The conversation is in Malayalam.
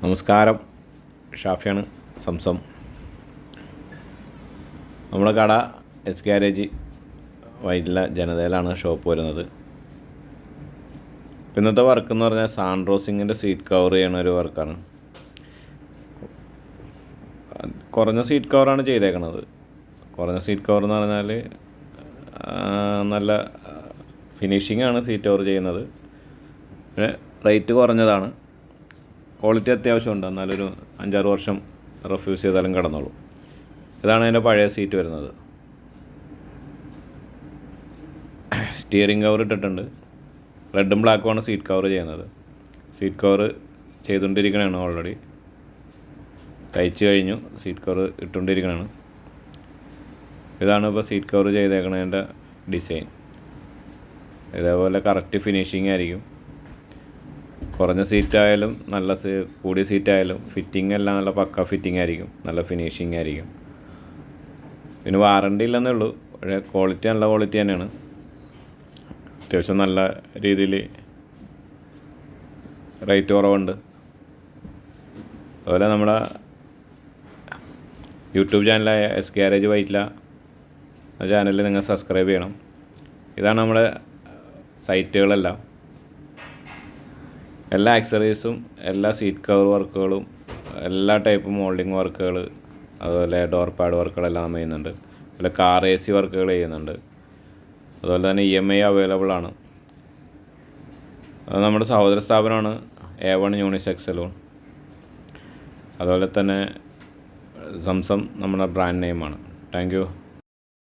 നമസ്കാരം, ഷാഫിയാണ് സംസം. നമ്മുടെ കട എസ് ഗാരേജ് വൈറ്റില ജനതയിലാണ് ഷോപ്പ് വരുന്നത്. ഇന്നത്തെ വർക്ക് എന്ന് പറഞ്ഞാൽ സാൻട്രോസിങ്ങിൻ്റെ സീറ്റ് കവർ ചെയ്യണ ഒരു വർക്കാണ്. കുറഞ്ഞ സീറ്റ് കവറാണ് ചെയ്തേക്കണത്. കുറഞ്ഞ സീറ്റ് കവർ എന്ന് പറഞ്ഞാൽ നല്ല ഫിനിഷിംഗ് ആണ് സീറ്റ് കവർ ചെയ്യുന്നത്. പിന്നെ റേറ്റ് കുറഞ്ഞതാണ്. ക്വാളിറ്റി അത്യാവശ്യമുണ്ട്. എന്നാലൊരു 5-6 വർഷം റഫ് ചെയ്താലും കിടന്നോളൂ. ഇതാണ് അതിൻ്റെ പഴയ സീറ്റ് വരുന്നത്. സ്റ്റിയറിംഗ് കവർ ഇട്ടിട്ടുണ്ട്. റെഡും ബ്ലാക്കുമാണ് സീറ്റ് കവർ ചെയ്യുന്നത്. സീറ്റ് കവർ ചെയ്തുകൊണ്ടിരിക്കണതാണ്. ഓൾറെഡി തയ്ച്ച് കഴിഞ്ഞു. സീറ്റ് കവർ ഇട്ടുകൊണ്ടിരിക്കണതാണ്. ഇതാണ് ഇപ്പോൾ സീറ്റ് കവർ ചെയ്തേക്കണതിൻ്റെ ഡിസൈൻ. ഇതേപോലെ കറക്റ്റ് ഫിനിഷിംഗ് ആയിരിക്കും. കുറഞ്ഞ സീറ്റായാലും കൂടിയ സീറ്റായാലും ഫിറ്റിംഗ് എല്ലാം നല്ല പക്ക ഫിറ്റിംഗ് ആയിരിക്കും. നല്ല ഫിനിഷിംഗ് ആയിരിക്കും. പിന്നെ വാറണ്ടി ഇല്ലെന്നേ ഉള്ളൂ. പക്ഷേ ക്വാളിറ്റി നല്ല ക്വാളിറ്റി തന്നെയാണ്. അത്യാവശ്യം നല്ല രീതിയിൽ റേറ്റ് കുറവുണ്ട്. അതുപോലെ നമ്മുടെ യൂട്യൂബ് ചാനലായ എസ് ഗാരേജ് വൈറ്റില ആ ചാനലിൽ നിങ്ങൾ സബ്സ്ക്രൈബ് ചെയ്യണം. ഇതാണ് നമ്മുടെ സൈറ്റുകളെല്ലാം. എല്ലാ ആക്സറീസും, എല്ലാ സീറ്റ് കവർ വർക്കുകളും, എല്ലാ ടൈപ്പ് മോൾഡിങ് വർക്കുകൾ, അതുപോലെ ഡോർ പാഡ് വർക്കുകളെല്ലാം നമ്മൾ ചെയ്യുന്നുണ്ട്. അതുപോലെ കാർ AC വർക്കുകൾ ചെയ്യുന്നുണ്ട്. അതുപോലെ തന്നെ EMI അവൈലബിൾ ആണ്. അത് നമ്മുടെ സഹോദര സ്ഥാപനമാണ് A1 യൂണിസെക്സ് സലൂൺ. അതുപോലെ തന്നെ സംസം നമ്മുടെ ബ്രാൻഡ് നെയിമാണ്. Thank you.